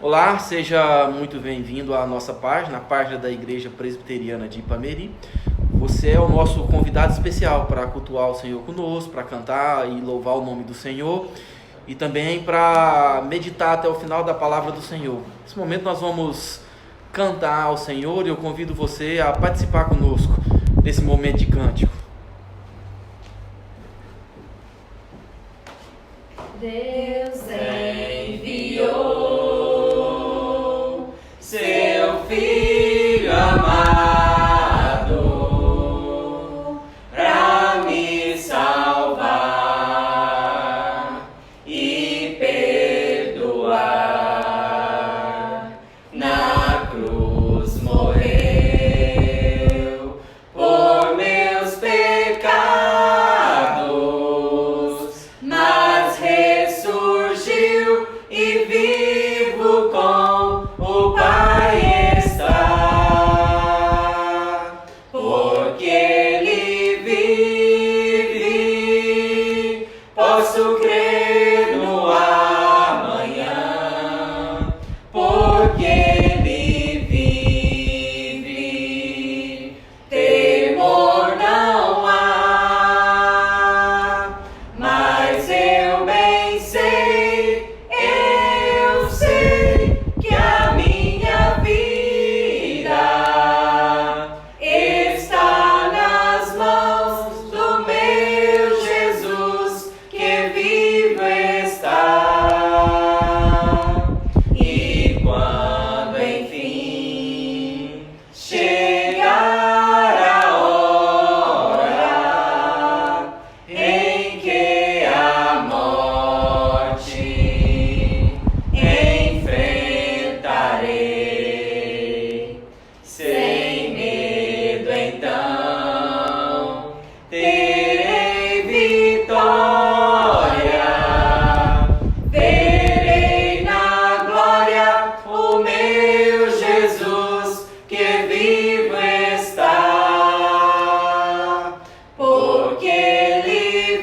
Olá, seja muito bem-vindo à nossa página, a página da Igreja Presbiteriana de Ipameri. Você é o nosso convidado especial para cultuar o Senhor conosco, para cantar e louvar o nome do Senhor e também para meditar até o final da palavra do Senhor. Nesse momento nós vamos cantar ao Senhor e eu convido você a participar conosco desse momento de cântico. Deus enviou seu Filho amado pra me salvar e perdoar. Na cruz morreu por meus pecados, mas ressurgiu e vivo com o Pai está. Porque Ele vive, posso crer no amanhã. Porque Ele vive, temor não há. Mas eu bem sei, eu sei que a minha vida está nas mãos do meu Jesus, que vivo está. E quando enfim chegar a hora em que a morte enfrentarei, sem medo então terei vitória, verei na glória o meu Jesus, que vivo está. Porque Ele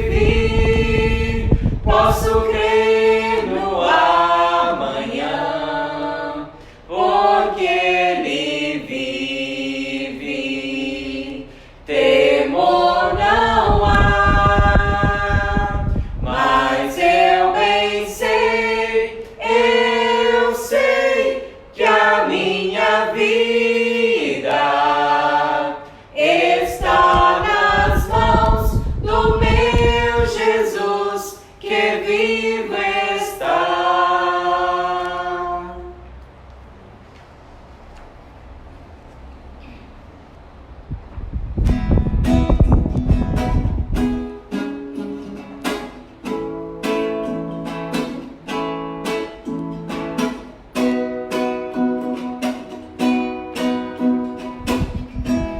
vive, posso crer no amanhã. Porque Ele vive, temor não há. Mas eu bem sei, eu sei que a minha vida está nas mãos do meu Jesus, que vivo está.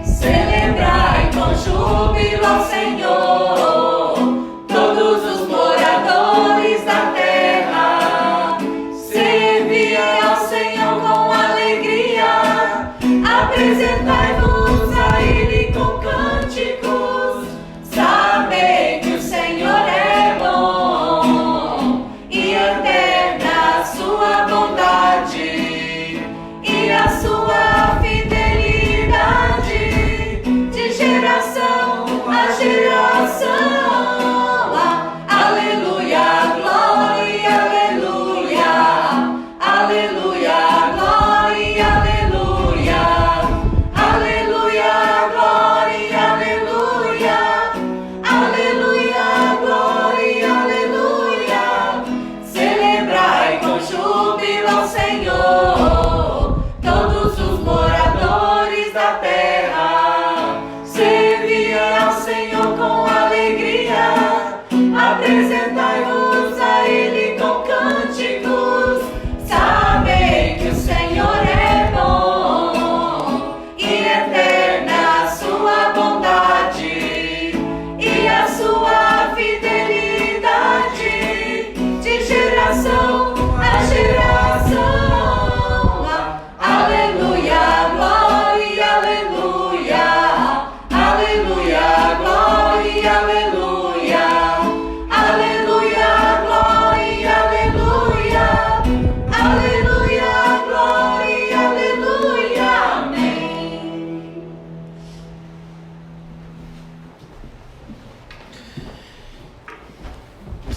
Celebrai com júbilo ao Senhor, todos os moradores da terra. Servi ao Senhor com alegria, apresentai-vos a Ele com cânticos. Sabei que o Senhor é bom e eterna a sua bondade e a sua fidelidade, de geração a geração.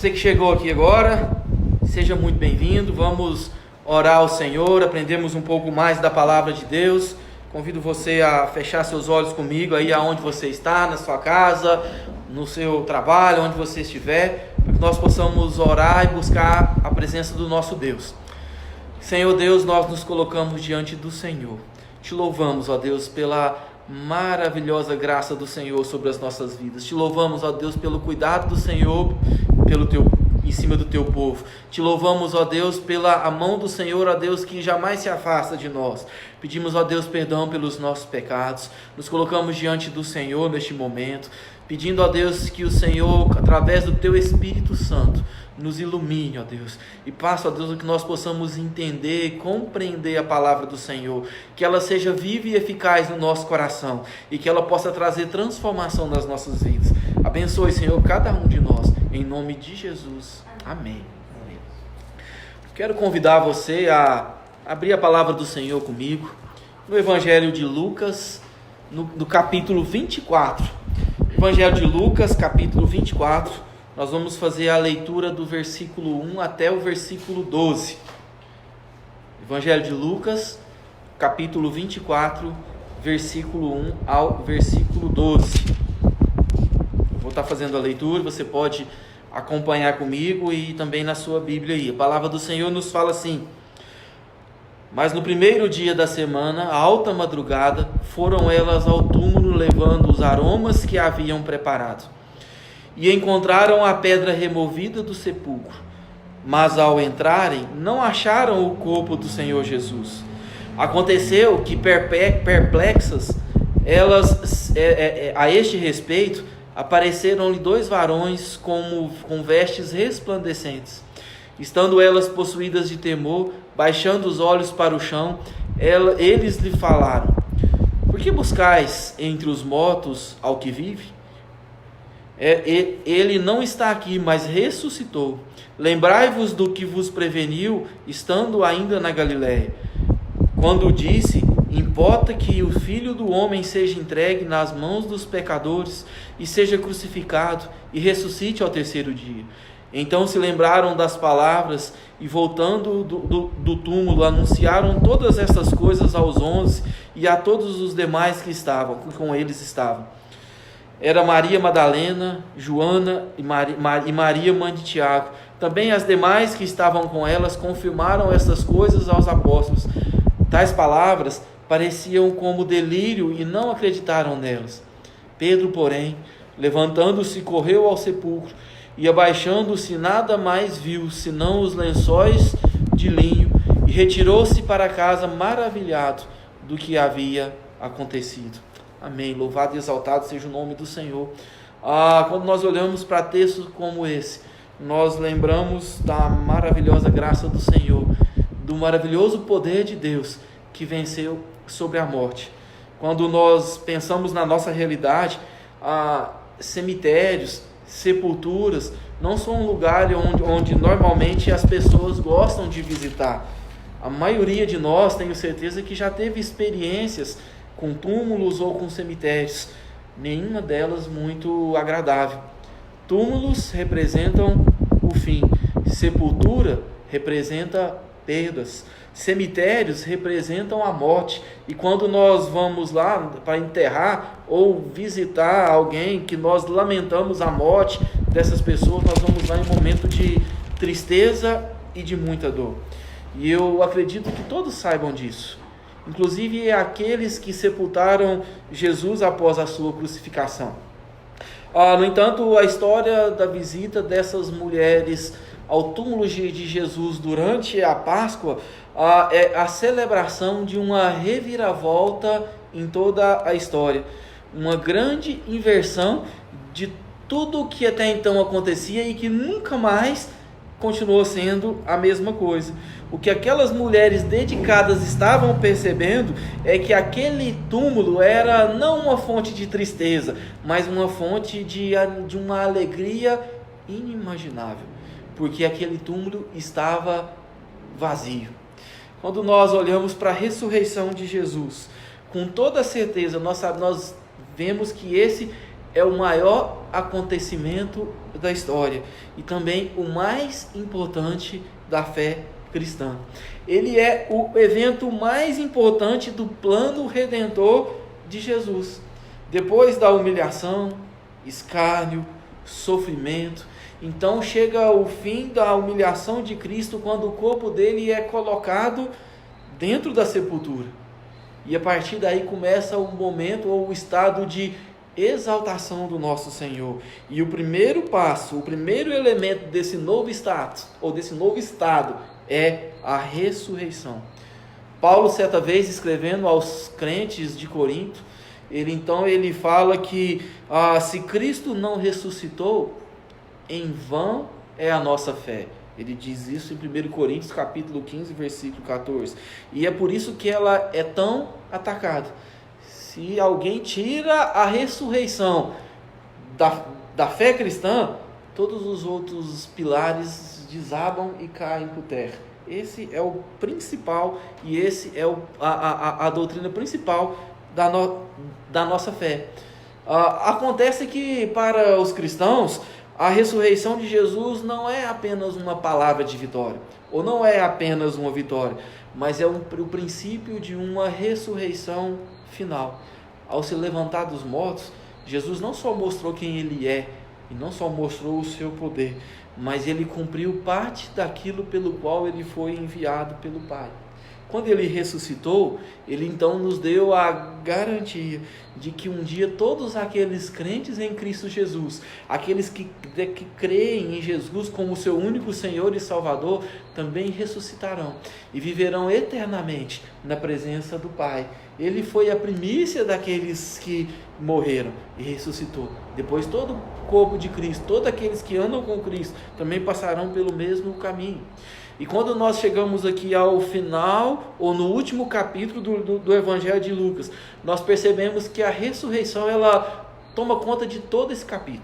Você que chegou aqui agora, seja muito bem-vindo. Vamos orar ao Senhor, aprendemos um pouco mais da palavra de Deus. Convido você a fechar seus olhos comigo aí aonde você está, na sua casa, no seu trabalho, onde você estiver, para que nós possamos orar e buscar a presença do nosso Deus. Senhor Deus, nós nos colocamos diante do Senhor. Te louvamos, ó Deus, pela maravilhosa graça do Senhor sobre as nossas vidas. Te louvamos, ó Deus, pelo cuidado do Senhor em cima do teu povo. Te louvamos, ó Deus, pela a mão do Senhor, ó Deus, que jamais se afasta de nós. Pedimos, ó Deus, perdão pelos nossos pecados. Nos colocamos diante do Senhor neste momento, pedindo, ó Deus, que o Senhor, através do teu Espírito Santo, nos ilumine, ó Deus, e passe, ó Deus, que nós possamos entender e compreender a palavra do Senhor, que ela seja viva e eficaz no nosso coração, e que ela possa trazer transformação nas nossas vidas. Abençoe, Senhor, cada um de nós, em nome de Jesus. Amém. Amém. Quero convidar você a abrir a palavra do Senhor comigo, no Evangelho de Lucas, no capítulo 24. Evangelho de Lucas, capítulo 24. Nós vamos fazer a leitura do versículo 1 até o versículo 12. Evangelho de Lucas, capítulo 24, versículo 1 ao versículo 12. Eu vou estar fazendo a leitura, você pode acompanhar comigo e também na sua Bíblia aí. A palavra do Senhor nos fala assim: mas no primeiro dia da semana, à alta madrugada, foram elas ao túmulo levando os aromas que haviam preparado. E encontraram a pedra removida do sepulcro, mas ao entrarem, não acharam o corpo do Senhor Jesus. Aconteceu que, perplexas, elas, a este respeito, apareceram-lhe dois varões com vestes resplandecentes. Estando elas possuídas de temor, baixando os olhos para o chão, eles lhe falaram: por que buscais entre os mortos ao que vive? Ele não está aqui, mas ressuscitou. Lembrai-vos do que vos preveniu, estando ainda na Galiléia, quando disse: importa que o Filho do Homem seja entregue nas mãos dos pecadores e seja crucificado e ressuscite ao terceiro dia. Então se lembraram das palavras e, voltando do túmulo, anunciaram todas estas coisas aos 11 e a todos os demais que com eles estavam. Era Maria Madalena, Joana e Maria, mãe de Tiago. Também as demais que estavam com elas confirmaram estas coisas aos apóstolos. Tais palavras pareciam como delírio e não acreditaram nelas. Pedro, porém, levantando-se, correu ao sepulcro e, abaixando-se, nada mais viu, senão os lençóis de linho, e retirou-se para casa maravilhado do que havia acontecido. Amém. Louvado e exaltado seja o nome do Senhor. Quando nós olhamos para textos como esse, nós lembramos da maravilhosa graça do Senhor, do maravilhoso poder de Deus que venceu sobre a morte. Quando nós pensamos na nossa realidade, cemitérios, sepulturas não são um lugar onde normalmente as pessoas gostam de visitar. A maioria de nós, tenho certeza, que já teve experiências com túmulos ou com cemitérios, nenhuma delas muito agradável. Túmulos representam o fim, sepultura representa perdas, cemitérios representam a morte. E quando nós vamos lá para enterrar ou visitar alguém que nós lamentamos a morte dessas pessoas, nós vamos lá em um momento de tristeza e de muita dor. E eu acredito que todos saibam disso, inclusive aqueles que sepultaram Jesus após a sua crucificação. No entanto, a história da visita dessas mulheres ao túmulo de Jesus durante a Páscoa é a celebração de uma reviravolta em toda a história, uma grande inversão de tudo o que até então acontecia e que nunca mais continuou sendo a mesma coisa. O que aquelas mulheres dedicadas estavam percebendo é que aquele túmulo era não uma fonte de tristeza, mas uma fonte de uma alegria inimaginável, porque aquele túmulo estava vazio. Quando nós olhamos para a ressurreição de Jesus, com toda certeza nós vemos que esse é o maior acontecimento da história e também o mais importante da fé cristã. Ele é o evento mais importante do plano redentor de Jesus. Depois da humilhação, escárnio, sofrimento, então chega o fim da humilhação de Cristo quando o corpo dele é colocado dentro da sepultura. E a partir daí começa o momento ou o estado de exaltação do nosso Senhor. E o primeiro passo, o primeiro elemento desse novo status, ou desse novo estado, é a ressurreição. Paulo, certa vez, escrevendo aos crentes de Corinto, ele fala que se Cristo não ressuscitou, em vão é a nossa fé. Ele diz isso em 1 Coríntios capítulo 15, versículo 14. E é por isso que ela é tão atacada. Se alguém tira a ressurreição da fé cristã, todos os outros pilares desabam e caem por terra. Esse é o principal e esse é a doutrina principal da nossa fé. Acontece que para os cristãos, a ressurreição de Jesus não é apenas uma palavra de vitória, ou não é apenas uma vitória, mas é o princípio de uma ressurreição final. Ao se levantar dos mortos, Jesus não só mostrou quem Ele é, e não só mostrou o seu poder, mas Ele cumpriu parte daquilo pelo qual Ele foi enviado pelo Pai. Quando Ele ressuscitou, Ele então nos deu a garantia de que um dia todos aqueles crentes em Cristo Jesus, aqueles que creem em Jesus como seu único Senhor e Salvador, também ressuscitarão e viverão eternamente na presença do Pai. Ele foi a primícia daqueles que morreram e ressuscitou. Depois todo o corpo de Cristo, todos aqueles que andam com Cristo, também passarão pelo mesmo caminho. E quando nós chegamos aqui ao final, ou no último capítulo do Evangelho de Lucas, nós percebemos que a ressurreição, ela toma conta de todo esse capítulo.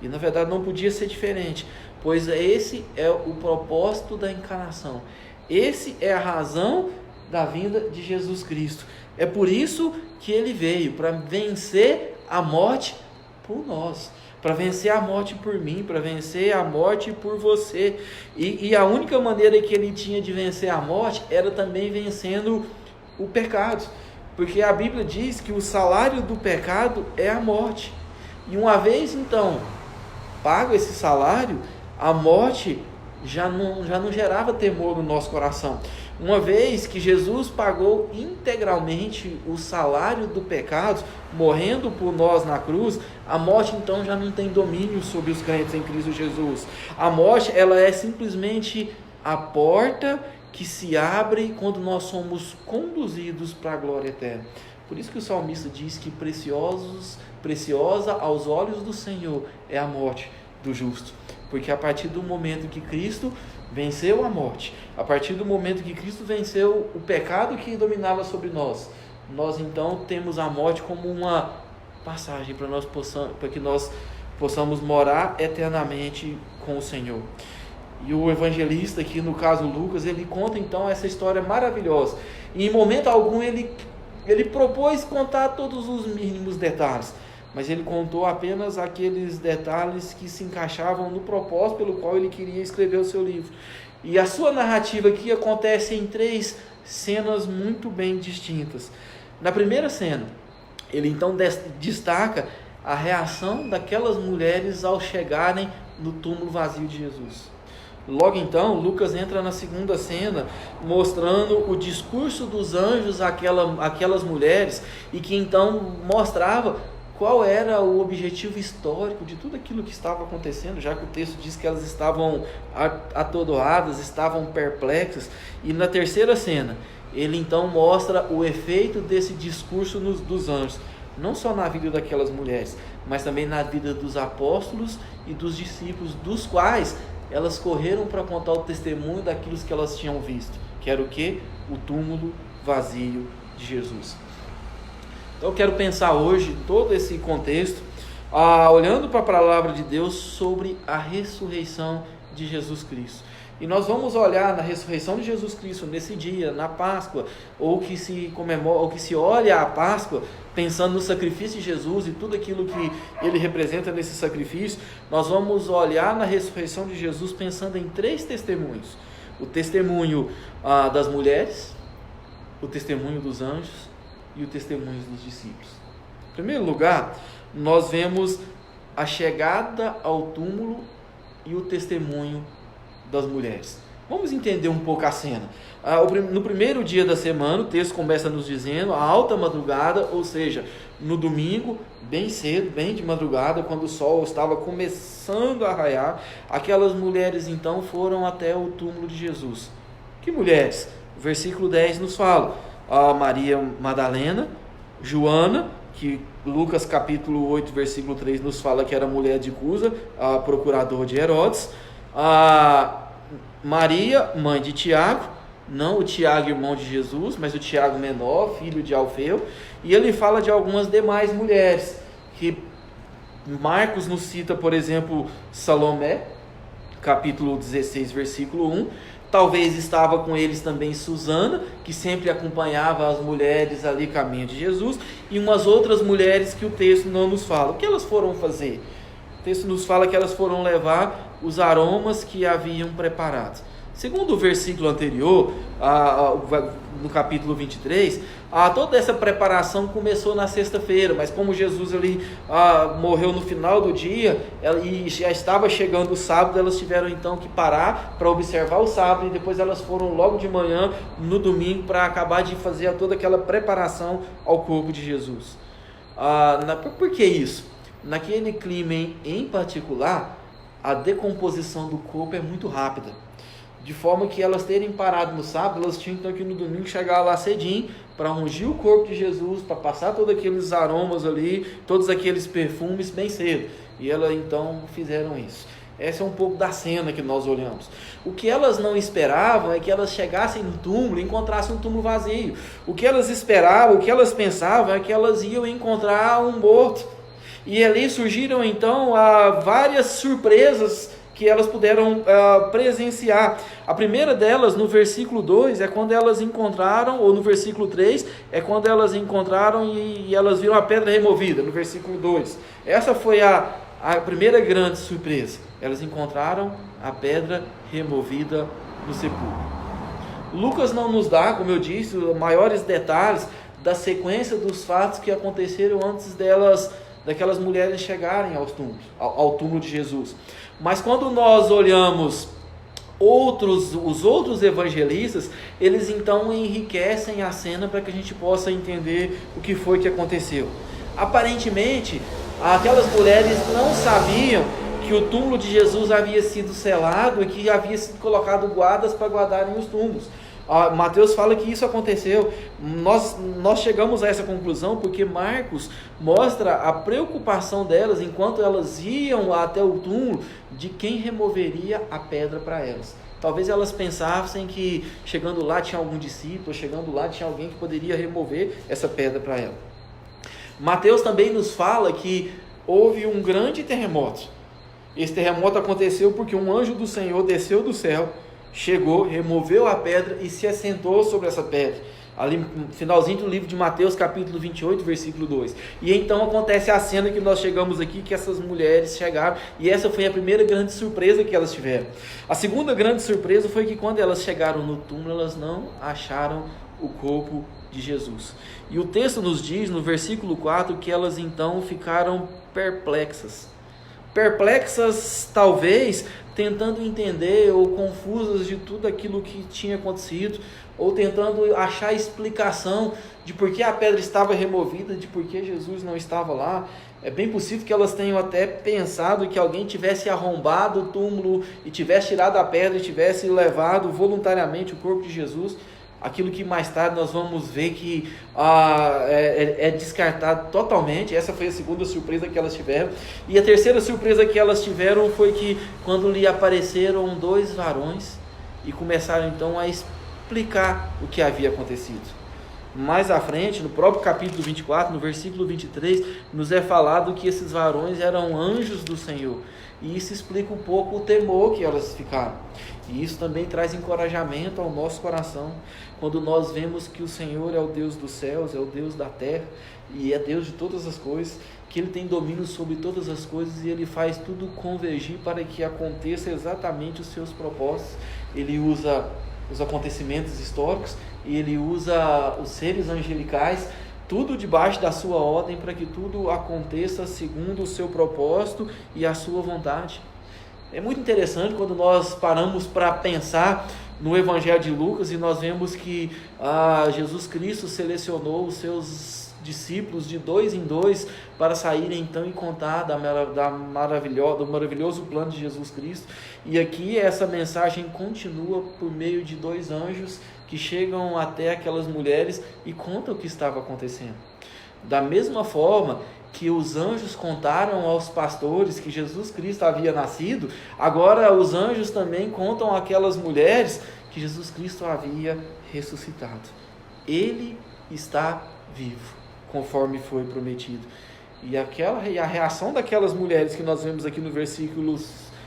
E na verdade não podia ser diferente, pois esse é o propósito da encarnação. Esse é a razão da vinda de Jesus Cristo. É por isso que Ele veio, para vencer a morte por nós. Para vencer a morte por mim, para vencer a morte por você. E a única maneira que Ele tinha de vencer a morte era também vencendo o pecado. Porque a Bíblia diz que o salário do pecado é a morte. E uma vez então pago esse salário, a morte já não gerava temor no nosso coração. Uma vez que Jesus pagou integralmente o salário do pecado, morrendo por nós na cruz, a morte então já não tem domínio sobre os crentes em Cristo Jesus. A morte, ela é simplesmente a porta que se abre quando nós somos conduzidos para a glória eterna. Por isso que o salmista diz que preciosa aos olhos do Senhor é a morte do justo. Porque a partir do momento que Cristo venceu a morte, a partir do momento que Cristo venceu o pecado que dominava sobre nós, nós então temos a morte como uma passagem para que nós possamos morar eternamente com o Senhor. E o evangelista aqui, no caso Lucas, ele conta então essa história maravilhosa. E em momento algum ele propôs contar todos os mínimos detalhes, mas ele contou apenas aqueles detalhes que se encaixavam no propósito pelo qual ele queria escrever o seu livro. E a sua narrativa aqui acontece em 3 cenas muito bem distintas. Na primeira cena, ele então destaca a reação daquelas mulheres ao chegarem no túmulo vazio de Jesus. Logo então, Lucas entra na segunda cena, mostrando o discurso dos anjos àquelas mulheres, e que então mostrava qual era o objetivo histórico de tudo aquilo que estava acontecendo, já que o texto diz que elas estavam atordoadas, estavam perplexas. E na terceira cena, ele então mostra o efeito desse discurso dos anjos, não só na vida daquelas mulheres, mas também na vida dos apóstolos e dos discípulos, dos quais elas correram para contar o testemunho daquilo que elas tinham visto, que era o quê? O túmulo vazio de Jesus. Então eu quero pensar hoje todo esse contexto, olhando para a palavra de Deus sobre a ressurreição de Jesus Cristo. E nós vamos olhar na ressurreição de Jesus Cristo nesse dia, na Páscoa, ou que se comemora, ou que se olha a Páscoa, pensando no sacrifício de Jesus e tudo aquilo que ele representa nesse sacrifício. Nós vamos olhar na ressurreição de Jesus pensando em 3 testemunhos: o testemunho das mulheres, o testemunho dos anjos e o testemunho dos discípulos. Em primeiro lugar, nós vemos a chegada ao túmulo e o testemunho das mulheres. Vamos entender um pouco a cena. No primeiro dia da semana, o texto começa nos dizendo a alta madrugada, ou seja, no domingo, bem cedo, bem de madrugada, quando o sol estava começando a raiar, aquelas mulheres então foram até o túmulo de Jesus. Que mulheres? O versículo 10 nos fala: Maria Madalena, Joana, que Lucas capítulo 8, versículo 3 nos fala que era mulher de Cusa, procurador de Herodes, Maria, mãe de Tiago, não o Tiago irmão de Jesus, mas o Tiago menor, filho de Alfeu, e ele fala de algumas demais mulheres, que Marcos nos cita, por exemplo, Salomé, capítulo 16, versículo 1, talvez estava com eles também Susana, que sempre acompanhava as mulheres ali caminho de Jesus, e umas outras mulheres que o texto não nos fala. O que elas foram fazer? O texto nos fala que elas foram levar os aromas que haviam preparado. Segundo o versículo anterior, no capítulo 23, toda essa preparação começou na sexta-feira, mas como Jesus ali, morreu no final do dia e já estava chegando o sábado, elas tiveram então que parar para observar o sábado, e depois elas foram logo de manhã no domingo para acabar de fazer toda aquela preparação ao corpo de Jesus. Por que isso? Naquele clima em particular, a decomposição do corpo é muito rápida, de forma que elas terem parado no sábado, elas tinham então que no domingo chegar lá cedinho para ungir o corpo de Jesus, para passar todos aqueles aromas ali, todos aqueles perfumes bem cedo, e elas então fizeram isso. Essa é um pouco da cena que nós olhamos. O que elas não esperavam é que elas chegassem no túmulo e encontrassem um túmulo vazio. O que elas esperavam, o que elas pensavam é que elas iam encontrar um morto. E ali surgiram então várias surpresas que elas puderam presenciar. A primeira delas, no versículo 2, é quando elas encontraram, ou no versículo 3, é quando elas encontraram e elas viram a pedra removida, no versículo 2. Essa foi a primeira grande surpresa. Elas encontraram a pedra removida no sepulcro. Lucas não nos dá, como eu disse, maiores detalhes da sequência dos fatos que aconteceram antes daquelas mulheres chegarem ao túmulo de Jesus. Mas quando nós olhamos os outros evangelistas, eles então enriquecem a cena para que a gente possa entender o que foi que aconteceu. Aparentemente, aquelas mulheres não sabiam que o túmulo de Jesus havia sido selado e que havia sido colocado guardas para guardarem os túmulos. Mateus fala que isso aconteceu. Nós chegamos a essa conclusão porque Marcos mostra a preocupação delas enquanto elas iam até o túmulo de quem removeria a pedra para elas. Talvez elas pensassem que chegando lá tinha algum discípulo, chegando lá tinha alguém que poderia remover essa pedra para ela. Mateus também nos fala que houve um grande terremoto. Esse terremoto aconteceu porque um anjo do Senhor desceu do céu, chegou, removeu a pedra e se assentou sobre essa pedra. Ali no finalzinho do livro de Mateus, capítulo 28, versículo 2. E então acontece a cena que nós chegamos aqui, que essas mulheres chegaram, e essa foi a primeira grande surpresa que elas tiveram. A segunda grande surpresa foi que quando elas chegaram no túmulo, elas não acharam o corpo de Jesus. E o texto nos diz, no versículo 4, que elas então ficaram perplexas. Perplexas, talvez, tentando entender ou confusas de tudo aquilo que tinha acontecido, ou tentando achar explicação de por que a pedra estava removida, de por que Jesus não estava lá. É bem possível que elas tenham até pensado que alguém tivesse arrombado o túmulo e tivesse tirado a pedra e tivesse levado voluntariamente o corpo de Jesus. Aquilo que mais tarde nós vamos ver que é descartado totalmente. Essa foi a segunda surpresa que elas tiveram. E a terceira surpresa que elas tiveram foi que quando lhe apareceram 2 varões e começaram então a explicar o que havia acontecido. Mais à frente, no próprio capítulo 24, no versículo 23, nos é falado que esses varões eram anjos do Senhor. E isso explica um pouco o temor que elas ficaram. E isso também traz encorajamento ao nosso coração, quando nós vemos que o Senhor é o Deus dos céus, é o Deus da terra, e é Deus de todas as coisas, que Ele tem domínio sobre todas as coisas, e Ele faz tudo convergir para que aconteça exatamente os seus propósitos. Ele usa os acontecimentos históricos, e Ele usa os seres angelicais, tudo debaixo da sua ordem, para que tudo aconteça segundo o seu propósito e a sua vontade. É muito interessante quando nós paramos para pensar no Evangelho de Lucas, e nós vemos que Jesus Cristo selecionou os seus discípulos de 2 em 2 para saírem então e contar do maravilhoso plano de Jesus Cristo. E aqui essa mensagem continua por meio de 2 anjos que chegam até aquelas mulheres e contam o que estava acontecendo. Da mesma forma que os anjos contaram aos pastores que Jesus Cristo havia nascido, agora os anjos também contam àquelas mulheres que Jesus Cristo havia ressuscitado. Ele está vivo, conforme foi prometido. E a reação daquelas mulheres que nós vemos aqui no versículo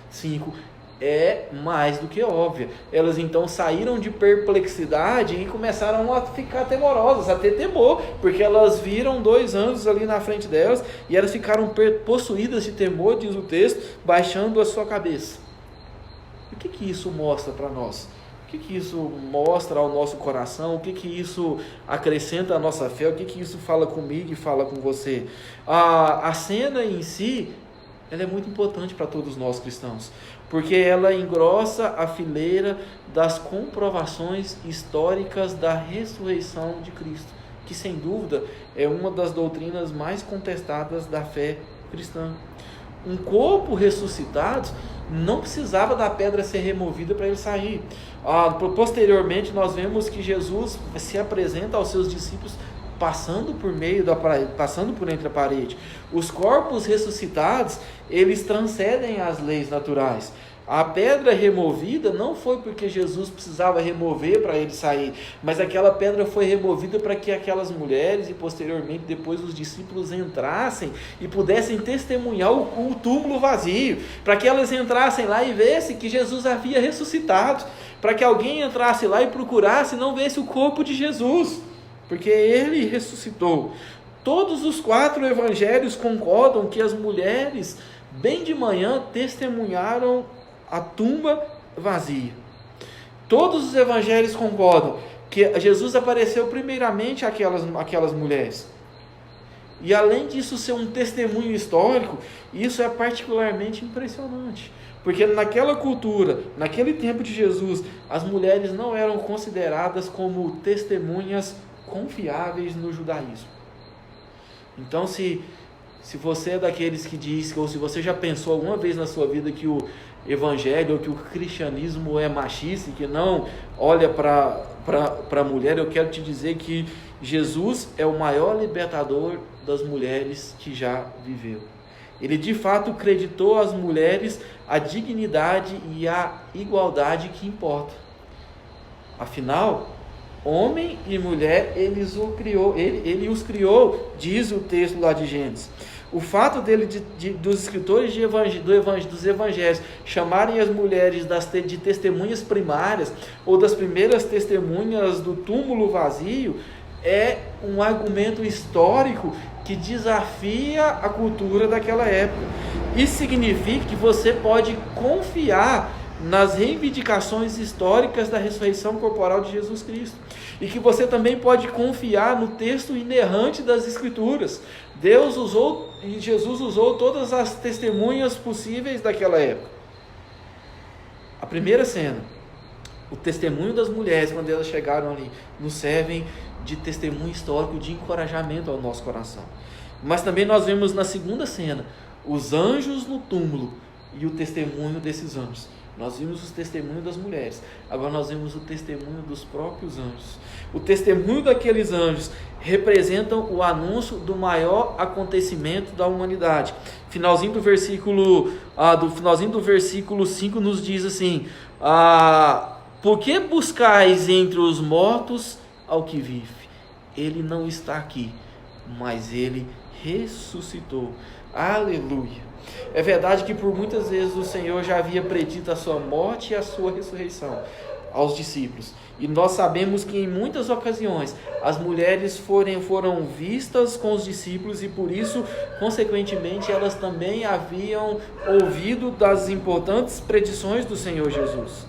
5 é mais do que óbvia. Elas então saíram de perplexidade e começaram a ficar temorosas, a ter temor, porque elas viram 2 anjos ali na frente delas, e elas ficaram possuídas de temor, diz o texto, baixando a sua cabeça. O que isso mostra para nós? O que isso mostra ao nosso coração? O que isso acrescenta à nossa fé? O que isso fala comigo e fala com você? A cena em si, ela é muito importante para todos nós cristãos, porque ela engrossa a fileira das comprovações históricas da ressurreição de Cristo, que sem dúvida é uma das doutrinas mais contestadas da fé cristã. Um corpo ressuscitado não precisava da pedra ser removida para ele sair. Posteriormente nós vemos que Jesus se apresenta aos seus discípulos passando por entre a parede. Os corpos ressuscitados, eles transcendem as leis naturais. A pedra removida não foi porque Jesus precisava remover para ele sair, mas aquela pedra foi removida para que aquelas mulheres e posteriormente depois os discípulos entrassem e pudessem testemunhar o túmulo vazio, para que elas entrassem lá e vissem que Jesus havia ressuscitado, para que alguém entrasse lá e procurasse e não visse o corpo de Jesus, porque ele ressuscitou. Todos os 4 evangelhos concordam que as mulheres, bem de manhã, testemunharam a tumba vazia. Todos os evangelhos concordam que Jesus apareceu primeiramente àquelas mulheres. E além disso ser um testemunho histórico, isso é particularmente impressionante, porque naquela cultura, naquele tempo de Jesus, as mulheres não eram consideradas como testemunhas confiáveis no judaísmo. Então, se você é daqueles que diz, ou se você já pensou alguma vez na sua vida que o evangelho ou que o cristianismo é machista e que não olha para a mulher, eu quero te dizer que Jesus é o maior libertador das mulheres que já viveu. Ele de fato acreditou às mulheres a dignidade e a igualdade que importa. Afinal, homem e mulher, ele os criou, diz o texto lá de Gênesis. O fato dos escritores dos evangelhos chamarem as mulheres de testemunhas primárias ou das primeiras testemunhas do túmulo vazio é um argumento histórico que desafia a cultura daquela época. Isso significa que você pode confiar nas reivindicações históricas da ressurreição corporal de Jesus Cristo, e que você também pode confiar no texto inerrante das Escrituras. Jesus usou todas as testemunhas possíveis daquela época. A primeira cena, o testemunho das mulheres quando elas chegaram ali, nos servem de testemunho histórico, de encorajamento ao nosso coração. Mas também nós vemos na segunda cena os anjos no túmulo e o testemunho desses anjos. Nós vimos o testemunho das mulheres, agora nós vemos o testemunho dos próprios anjos. O testemunho daqueles anjos representam o anúncio do maior acontecimento da humanidade. Finalzinho do versículo 5 nos diz assim: por que buscais entre os mortos ao que vive? Ele não está aqui, mas Ele ressuscitou. Aleluia! É verdade que por muitas vezes o Senhor já havia predito a sua morte e a sua ressurreição aos discípulos. E nós sabemos que em muitas ocasiões as mulheres foram vistas com os discípulos e por isso, consequentemente, elas também haviam ouvido das importantes predições do Senhor Jesus.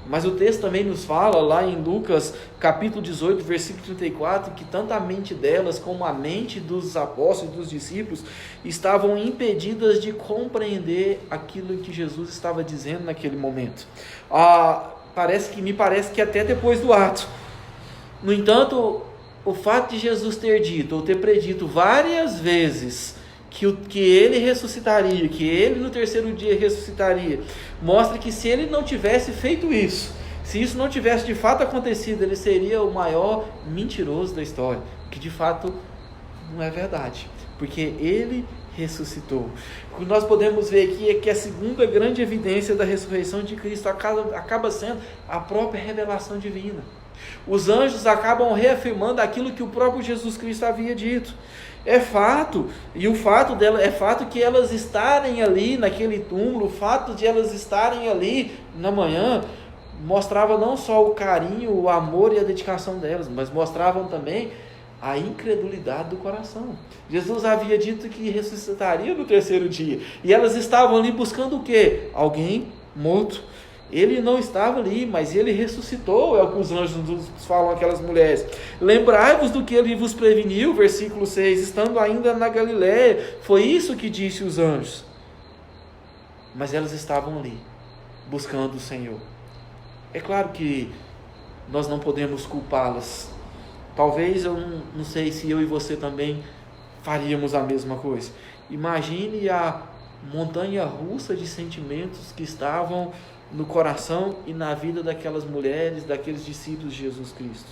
Mas o texto também nos fala, lá em Lucas, capítulo 18, versículo 34, que tanto a mente delas como a mente dos apóstolos e dos discípulos estavam impedidas de compreender aquilo que Jesus estava dizendo naquele momento. Me parece que até depois do ato. No entanto, o fato de Jesus ter dito, ou ter predito várias vezes, que ele ressuscitaria, que ele no terceiro dia ressuscitaria, mostra que se ele não tivesse feito isso, se isso não tivesse de fato acontecido, ele seria o maior mentiroso da história, que de fato não é verdade, porque ele ressuscitou. O que nós podemos ver aqui é que a segunda grande evidência da ressurreição de Cristo acaba sendo a própria revelação divina. Os anjos acabam reafirmando aquilo que o próprio Jesus Cristo havia dito. É fato, e o fato dela é fato que elas estarem ali naquele túmulo, o fato de elas estarem ali na manhã, mostrava não só o carinho, o amor e a dedicação delas, mas mostravam também a incredulidade do coração. Jesus havia dito que ressuscitaria no terceiro dia, e elas estavam ali buscando o quê? Alguém morto. Ele não estava ali, mas ele ressuscitou, é o que os anjos falam àquelas mulheres. Lembrai-vos do que ele vos preveniu, versículo 6, estando ainda na Galiléia, foi isso que disse os anjos. Mas elas estavam ali, buscando o Senhor. É claro que nós não podemos culpá-las. Talvez, eu não sei se eu e você também faríamos a mesma coisa. Imagine a montanha russa de sentimentos que estavam no coração e na vida daquelas mulheres, daqueles discípulos de Jesus Cristo.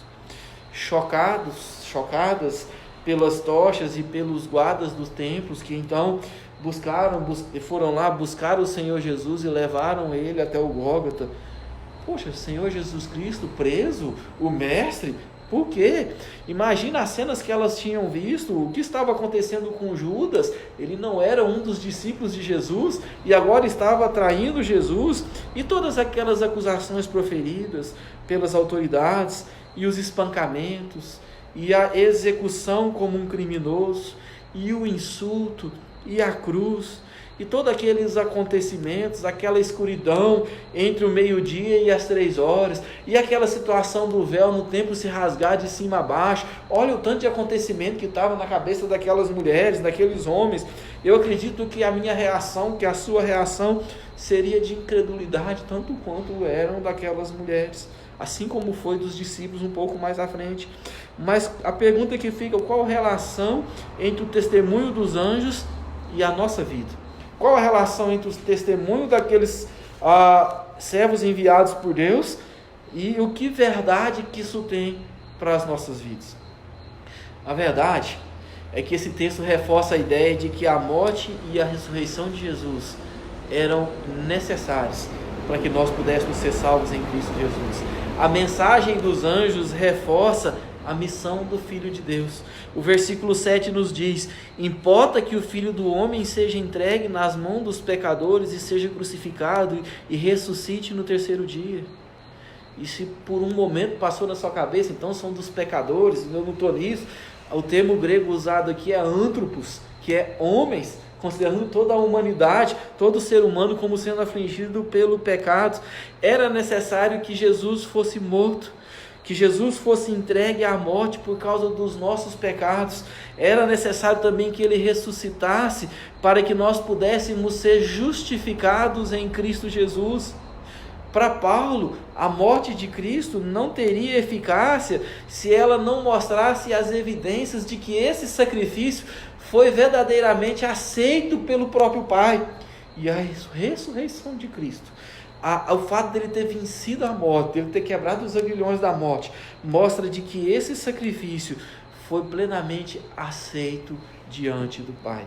Chocadas pelas tochas e pelos guardas dos templos, que então foram lá buscar o Senhor Jesus e levaram ele até o Gólgota. Poxa, Senhor Jesus Cristo preso, o mestre, por quê? Imagina as cenas que elas tinham visto, o que estava acontecendo com Judas. Ele não era um dos discípulos de Jesus e agora estava traindo Jesus, e todas aquelas acusações proferidas pelas autoridades, e os espancamentos, e a execução como um criminoso, e o insulto, e a cruz, e todos aqueles acontecimentos, aquela escuridão entre o meio-dia e as 3 horas, e aquela situação do véu no templo se rasgar de cima a baixo. Olha o tanto de acontecimento que estava na cabeça daquelas mulheres, daqueles homens. Eu acredito que a minha reação, que a sua reação, seria de incredulidade, tanto quanto eram daquelas mulheres, assim como foi dos discípulos um pouco mais à frente. Mas a pergunta que fica: qual a relação entre o testemunho dos anjos e a nossa vida? Qual a relação entre o testemunho daqueles servos enviados por Deus e o que verdade que isso tem para as nossas vidas? A verdade é que esse texto reforça a ideia de que a morte e a ressurreição de Jesus eram necessários para que nós pudéssemos ser salvos em Cristo Jesus. A mensagem dos anjos reforça a missão do Filho de Deus. O versículo 7 nos diz: importa que o Filho do Homem seja entregue nas mãos dos pecadores e seja crucificado e ressuscite no terceiro dia. E se por um momento passou na sua cabeça, então são dos pecadores, eu não estou nisso. O termo grego usado aqui é antropos, que é homens, considerando toda a humanidade, todo ser humano como sendo afligido pelo pecado. Era necessário que Jesus fosse morto, que Jesus fosse entregue à morte por causa dos nossos pecados. Era necessário também que ele ressuscitasse para que nós pudéssemos ser justificados em Cristo Jesus. Para Paulo, a morte de Cristo não teria eficácia se ela não mostrasse as evidências de que esse sacrifício foi verdadeiramente aceito pelo próprio Pai. E a ressurreição de Cristo, o fato dele ter vencido a morte, dele ter quebrado os aguilhões da morte, mostra de que esse sacrifício foi plenamente aceito diante do Pai.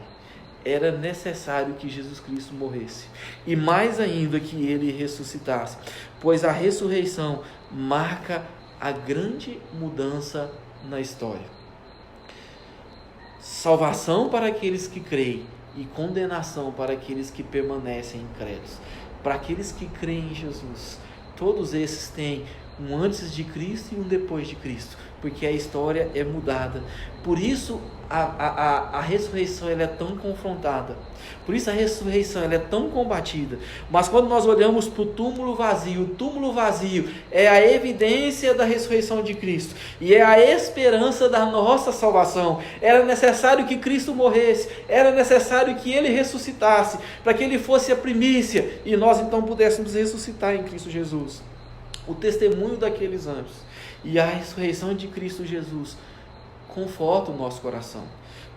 Era necessário que Jesus Cristo morresse, e mais ainda que ele ressuscitasse, pois a ressurreição marca a grande mudança na história. Salvação para aqueles que creem e condenação para aqueles que permanecem incrédulos. Para aqueles que creem em Jesus, todos esses têm um antes de Cristo e um depois de Cristo, porque a história é mudada. Por isso a ressurreição ela é tão confrontada, por isso a ressurreição ela é tão combatida. Mas quando nós olhamos para o túmulo vazio é a evidência da ressurreição de Cristo e é a esperança da nossa salvação. Era necessário que Cristo morresse, era necessário que Ele ressuscitasse, para que Ele fosse a primícia e nós então pudéssemos ressuscitar em Cristo Jesus. O testemunho daqueles anjos e a ressurreição de Cristo Jesus conforta o nosso coração,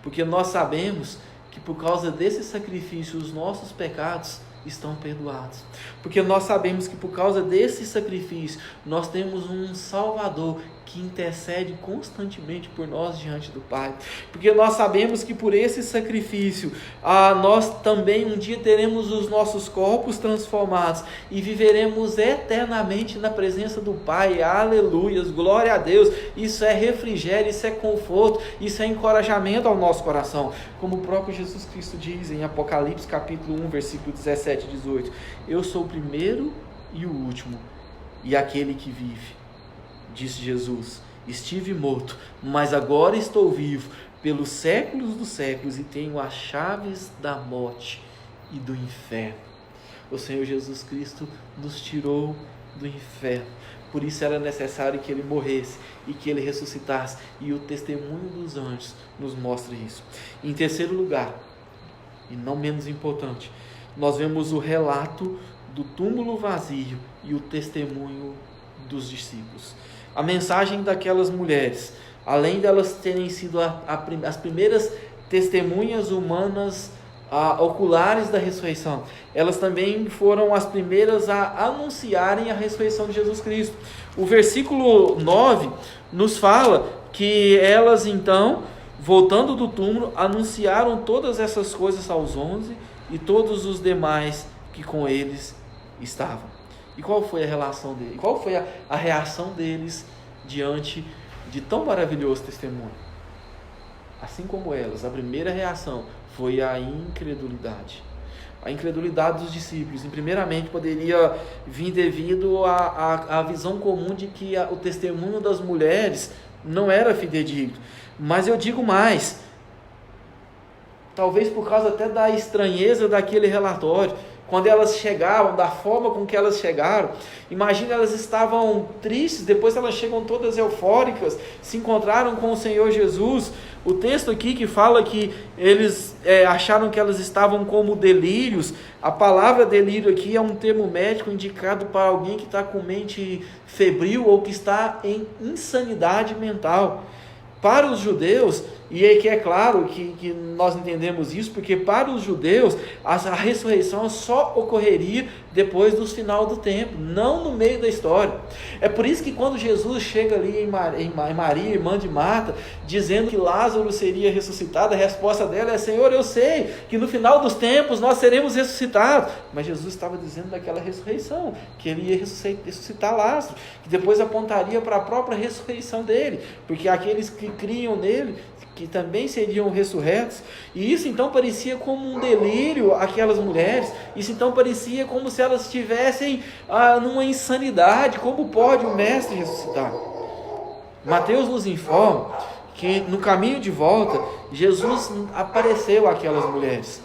porque nós sabemos que por causa desse sacrifício os nossos pecados estão perdoados, porque nós sabemos que por causa desse sacrifício nós temos um Salvador que intercede constantemente por nós diante do Pai, porque nós sabemos que por esse sacrifício nós também um dia teremos os nossos corpos transformados e viveremos eternamente na presença do Pai. Aleluias, glória a Deus. Isso é refrigério, isso é conforto, isso é encorajamento ao nosso coração, como o próprio Jesus Cristo diz em Apocalipse capítulo 1 versículo 17 e 18: eu sou o primeiro e o último e aquele que vive. Disse Jesus: estive morto, mas agora estou vivo pelos séculos dos séculos e tenho as chaves da morte e do inferno. O Senhor Jesus Cristo nos tirou do inferno, por isso era necessário que Ele morresse e que Ele ressuscitasse, e o testemunho dos anjos nos mostra isso. Em terceiro lugar, e não menos importante, nós vemos o relato do túmulo vazio e o testemunho dos discípulos. A mensagem daquelas mulheres, além delas terem sido as primeiras testemunhas humanas oculares da ressurreição, elas também foram as primeiras a anunciarem a ressurreição de Jesus Cristo. O versículo 9 nos fala que elas então, voltando do túmulo, anunciaram todas essas coisas aos 11 e todos os demais que com eles estavam. E qual foi a relação deles? Qual foi a reação deles diante de tão maravilhoso testemunho? Assim como elas, a primeira reação foi a incredulidade. A incredulidade dos discípulos, primeiramente, poderia vir devido à visão comum de que o testemunho das mulheres não era fidedigno. Mas eu digo mais, talvez por causa até da estranheza daquele relatório. Quando elas chegaram, da forma com que elas chegaram, imagina, elas estavam tristes, depois elas chegam todas eufóricas, se encontraram com o Senhor Jesus. O texto aqui que fala que eles acharam que elas estavam como delírios. A palavra delírio aqui é um termo médico indicado para alguém que está com mente febril ou que está em insanidade mental. Para os judeus, e é que é claro que nós entendemos isso, porque para os judeus a ressurreição só ocorreria depois do final do tempo, não no meio da história. É por isso que quando Jesus chega ali em Maria, irmã de Marta, dizendo que Lázaro seria ressuscitado, a resposta dela é: Senhor, eu sei que no final dos tempos nós seremos ressuscitados. Mas Jesus estava dizendo daquela ressurreição, que ele ia ressuscitar Lázaro, que depois apontaria para a própria ressurreição dele, porque aqueles que criam nele, que também seriam ressurretos. E isso então parecia como um delírio àquelas mulheres. Isso então parecia como se elas estivessem numa insanidade. Como pode o mestre ressuscitar? Mateus nos informa que no caminho de volta Jesus apareceu àquelas mulheres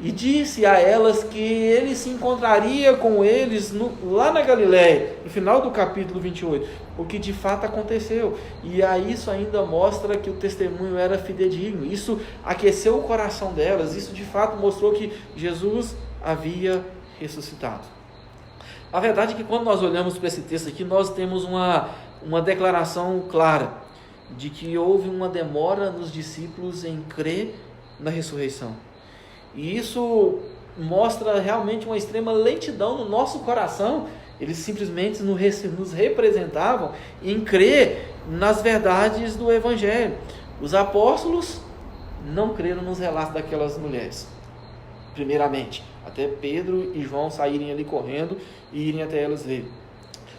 e disse a elas que ele se encontraria com eles lá na Galileia, no final do capítulo 28, o que de fato aconteceu. E aí isso ainda mostra que o testemunho era fidedigno. Isso aqueceu o coração delas, isso de fato mostrou que Jesus havia ressuscitado. A verdade é que quando nós olhamos para esse texto aqui, nós temos uma declaração clara de que houve uma demora nos discípulos em crer na ressurreição. E isso mostra realmente uma extrema lentidão no nosso coração. Eles simplesmente nos representavam em crer nas verdades do Evangelho. Os apóstolos não creram nos relatos daquelas mulheres, primeiramente, até Pedro e João saírem ali correndo e irem até elas ver.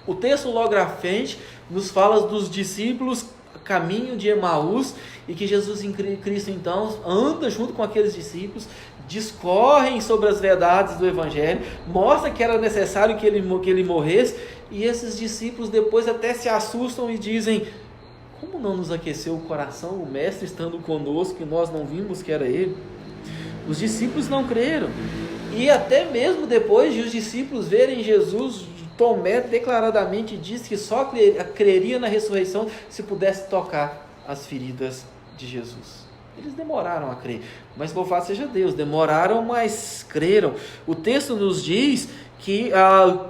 O texto logo à frente nos fala dos discípulos caminho de Emaús, e que Jesus em Cristo então anda junto com aqueles discípulos, discorrem sobre as verdades do Evangelho, mostra que era necessário que ele morresse, e esses discípulos depois até se assustam e dizem: como não nos aqueceu o coração o Mestre estando conosco, que nós não vimos que era Ele? Os discípulos não creram, e até mesmo depois de os discípulos verem Jesus, Tomé declaradamente disse que só creria na ressurreição se pudesse tocar as feridas de Jesus. Eles demoraram a crer, mas louvado seja Deus, demoraram, mas creram. O texto nos diz que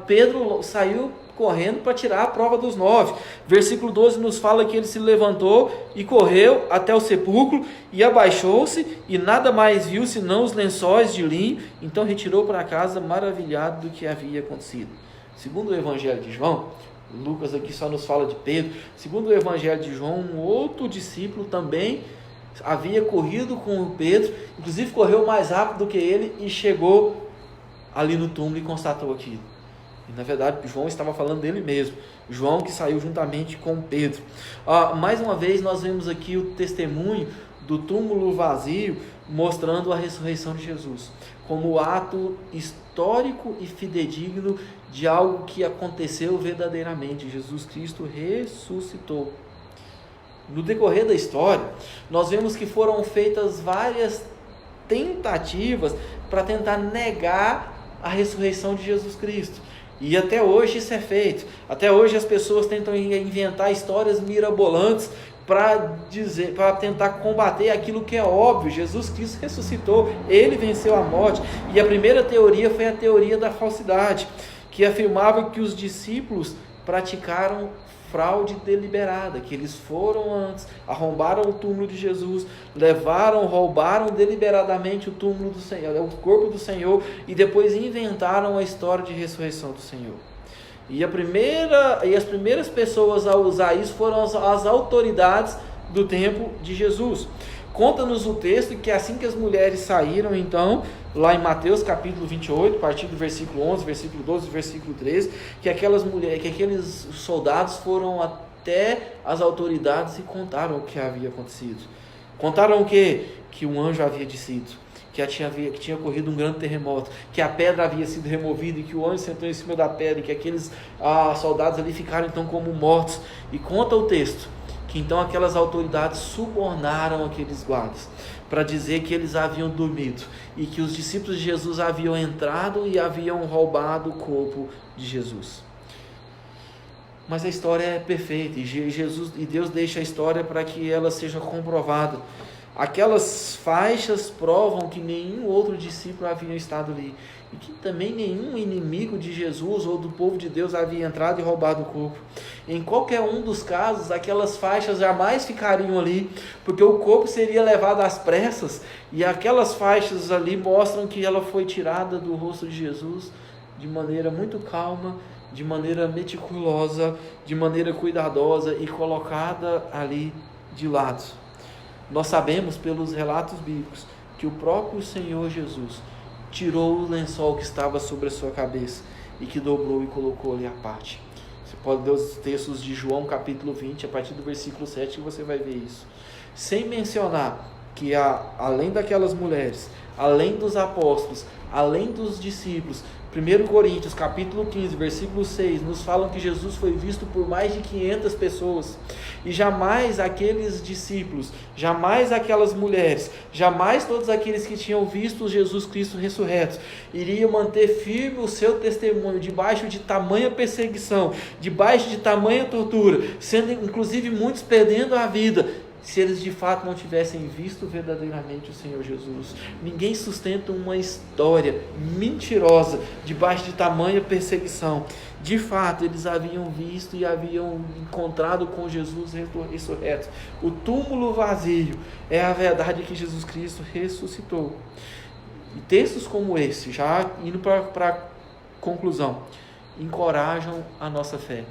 Pedro saiu correndo para tirar a prova dos 9. Versículo 12 nos fala que ele se levantou e correu até o sepulcro e abaixou-se e nada mais viu senão os lençóis de linho. Então retirou para casa maravilhado do que havia acontecido. Segundo o Evangelho de João, Lucas aqui só nos fala de Pedro. Segundo o Evangelho de João, um outro discípulo também havia corrido com Pedro, inclusive correu mais rápido do que ele e chegou ali no túmulo e constatou aquilo. E na verdade João estava falando dele mesmo, João que saiu juntamente com Pedro. Mais uma vez nós vemos aqui o testemunho do túmulo vazio, mostrando a ressurreição de Jesus como ato histórico e fidedigno de algo que aconteceu verdadeiramente. Jesus Cristo ressuscitou. No decorrer da história, nós vemos que foram feitas várias tentativas para tentar negar a ressurreição de Jesus Cristo. E até hoje isso é feito. Até hoje as pessoas tentam inventar histórias mirabolantes para tentar combater aquilo que é óbvio. Jesus Cristo ressuscitou, Ele venceu a morte. E a primeira teoria foi a teoria da falsidade, que afirmava que os discípulos praticaram fraude deliberada, que eles foram antes, arrombaram o túmulo de Jesus, roubaram deliberadamente o túmulo do Senhor, o corpo do Senhor, e depois inventaram a história de ressurreição do Senhor. E as primeiras pessoas a usar isso foram as autoridades do tempo de Jesus. Conta-nos o texto que assim que as mulheres saíram, então, lá em Mateus capítulo 28, a partir do versículo 11, versículo 12, versículo 13, que aqueles soldados foram até as autoridades e contaram o que havia acontecido. Contaram o quê? Que um anjo havia descido, que tinha ocorrido um grande terremoto, que a pedra havia sido removida e que o anjo sentou em cima da pedra, e que aqueles soldados ali ficaram então como mortos. E conta o texto que então aquelas autoridades subornaram aqueles guardas para dizer que eles haviam dormido e que os discípulos de Jesus haviam entrado e haviam roubado o corpo de Jesus. Mas a história é perfeita e Deus deixa a história para que ela seja comprovada. Aquelas faixas provam que nenhum outro discípulo havia estado ali e que também nenhum inimigo de Jesus ou do povo de Deus havia entrado e roubado o corpo. Em qualquer um dos casos, aquelas faixas jamais ficariam ali, porque o corpo seria levado às pressas, e aquelas faixas ali mostram que ela foi tirada do rosto de Jesus de maneira muito calma, de maneira meticulosa, de maneira cuidadosa e colocada ali de lado. Nós sabemos pelos relatos bíblicos que o próprio Senhor Jesus tirou o lençol que estava sobre a sua cabeça e que dobrou e colocou ali à parte. Você pode ler os textos de João capítulo 20, a partir do versículo 7, que você vai ver isso. Sem mencionar que além daquelas mulheres, além dos apóstolos, além dos discípulos, 1 Coríntios capítulo 15, versículo 6, nos falam que Jesus foi visto por mais de 500 pessoas, e jamais aqueles discípulos, jamais aquelas mulheres, jamais todos aqueles que tinham visto Jesus Cristo ressurreto, iriam manter firme o seu testemunho, debaixo de tamanha perseguição, debaixo de tamanha tortura, sendo inclusive muitos perdendo a vida, se eles de fato não tivessem visto verdadeiramente o Senhor Jesus. Ninguém sustenta uma história mentirosa debaixo de tamanha perseguição. De fato, eles haviam visto e haviam encontrado com Jesus ressurreto. O túmulo vazio é a verdade que Jesus Cristo ressuscitou. E textos como esse, já indo para a conclusão, encorajam a nossa fé.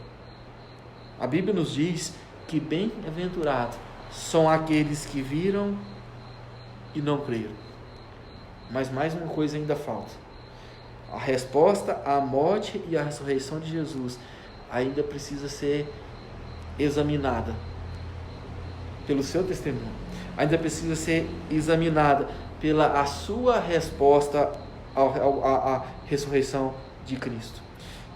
A Bíblia nos diz que bem-aventurado são aqueles que viram e não creram. Mas mais uma coisa ainda falta. A resposta à morte e à ressurreição de Jesus ainda precisa ser examinada. pelo seu testemunho, ainda precisa ser examinada pela a sua resposta à ressurreição de Cristo.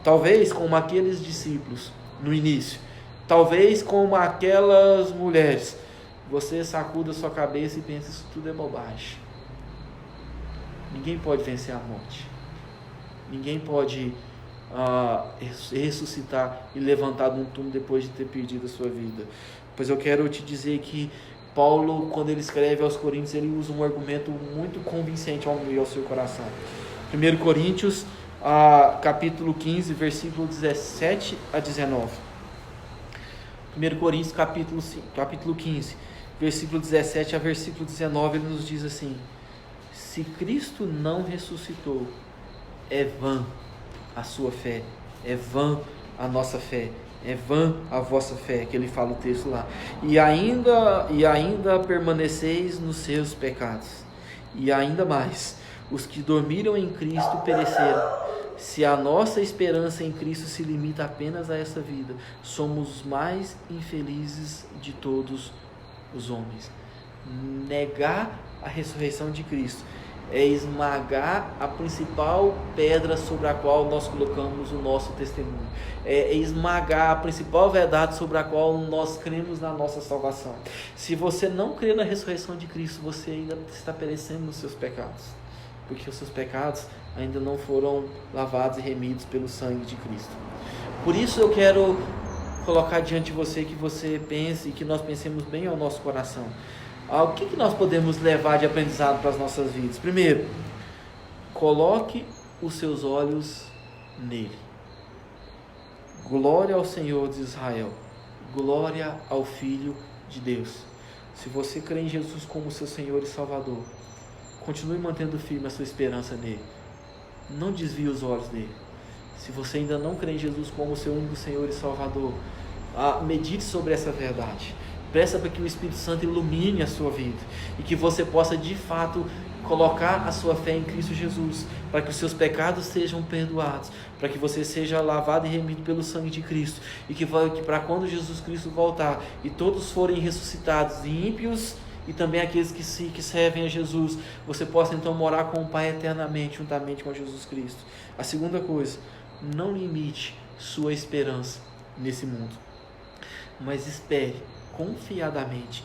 Talvez como aqueles discípulos no início, talvez como aquelas mulheres, você sacuda sua cabeça e pensa: isso tudo é bobagem. Ninguém pode vencer a morte. Ninguém pode ressuscitar e levantar de um túmulo depois de ter perdido a sua vida. Pois eu quero te dizer que Paulo, quando ele escreve aos Coríntios, ele usa um argumento muito convincente ao seu coração. 1 Coríntios, capítulo 15, versículo 17 a 19. 1 Coríntios, capítulo 15, versículo 17 a versículo 19, ele nos diz assim: se Cristo não ressuscitou, é vã a sua fé, é vã a nossa fé, é vã a vossa fé, que ele fala o texto lá. E ainda permaneceis nos seus pecados. E ainda mais, os que dormiram em Cristo pereceram. Se a nossa esperança em Cristo se limita apenas a essa vida, somos os mais infelizes de todos os homens. Negar a ressurreição de Cristo é esmagar a principal pedra sobre a qual nós colocamos o nosso testemunho. É esmagar a principal verdade sobre a qual nós cremos na nossa salvação. Se você não crê na ressurreição de Cristo, você ainda está perecendo nos seus pecados, porque os seus pecados ainda não foram lavados e remidos pelo sangue de Cristo. Por isso eu quero colocar diante de você que você pense e que nós pensemos bem ao nosso coração. O que nós podemos levar de aprendizado para as nossas vidas? Primeiro, coloque os seus olhos nele. Glória ao Senhor de Israel. Glória ao Filho de Deus. Se você crê em Jesus como seu Senhor e Salvador, continue mantendo firme a sua esperança nele. Não desvie os olhos dele. Se você ainda não crê em Jesus como seu único Senhor e Salvador, medite sobre essa verdade. Peça para que o Espírito Santo ilumine a sua vida e que você possa de fato colocar a sua fé em Cristo Jesus, para que os seus pecados sejam perdoados, para que você seja lavado e remido pelo sangue de Cristo, e que para quando Jesus Cristo voltar e todos forem ressuscitados, ímpios e também aqueles que servem a Jesus, você possa então morar com o Pai eternamente, juntamente com Jesus Cristo. A segunda coisa, não limite sua esperança nesse mundo, mas espere confiadamente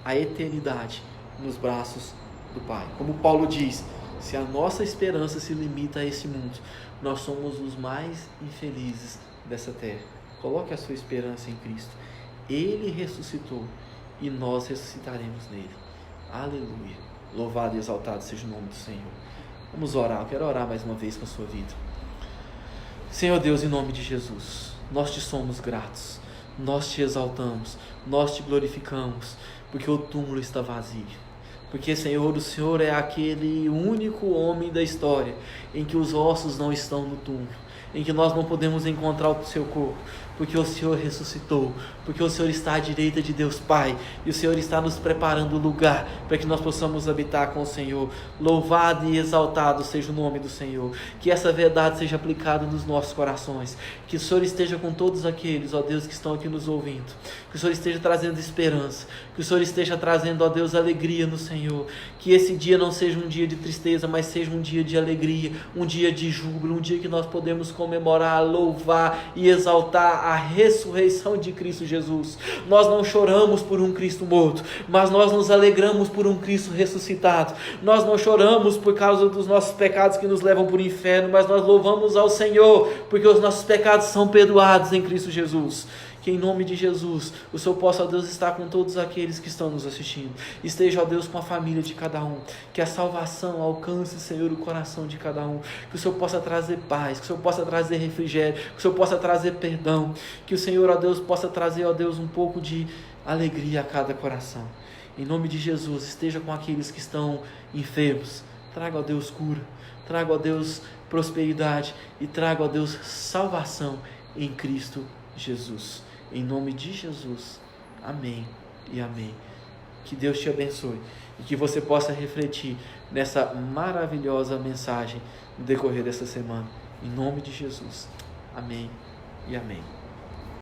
a eternidade nos braços do Pai. Como Paulo diz, se a nossa esperança se limita a esse mundo, nós somos os mais infelizes dessa terra. Coloque a sua esperança em Cristo. Ele ressuscitou e nós ressuscitaremos nele. Aleluia. Louvado e exaltado seja o nome do Senhor. Vamos orar. Eu quero orar mais uma vez com a sua vida. Senhor Deus, em nome de Jesus, nós te somos gratos. Nós te exaltamos, nós te glorificamos, porque o túmulo está vazio. Porque, Senhor, o Senhor é aquele único homem da história em que os ossos não estão no túmulo, em que nós não podemos encontrar o seu corpo, porque o Senhor ressuscitou, porque o Senhor está à direita de Deus Pai, e o Senhor está nos preparando o lugar para que nós possamos habitar com o Senhor. Louvado e exaltado seja o nome do Senhor, que essa verdade seja aplicada nos nossos corações, que o Senhor esteja com todos aqueles, ó Deus, que estão aqui nos ouvindo, que o Senhor esteja trazendo esperança, que o Senhor esteja trazendo, ó Deus, alegria no Senhor, que esse dia não seja um dia de tristeza, mas seja um dia de alegria, um dia de júbilo, um dia que nós podemos comemorar, louvar e exaltar a ressurreição de Cristo Jesus. Nós não choramos por um Cristo morto, mas nós nos alegramos por um Cristo ressuscitado. Nós não choramos por causa dos nossos pecados que nos levam para o inferno, mas nós louvamos ao Senhor, porque os nossos pecados são perdoados em Cristo Jesus. Que em nome de Jesus, o Senhor possa, ó Deus, estar com todos aqueles que estão nos assistindo. Esteja, ó Deus, com a família de cada um. Que a salvação alcance, Senhor, o coração de cada um. Que o Senhor possa trazer paz, que o Senhor possa trazer refrigério, que o Senhor possa trazer perdão. Que o Senhor, ó Deus, possa trazer, ó Deus, um pouco de alegria a cada coração. Em nome de Jesus, esteja com aqueles que estão enfermos. Traga, ó Deus, cura. Traga, ó Deus, prosperidade. E traga, ó Deus, salvação em Cristo Jesus. Em nome de Jesus, amém e amém. Que Deus te abençoe e que você possa refletir nessa maravilhosa mensagem no decorrer dessa semana. Em nome de Jesus, amém e amém.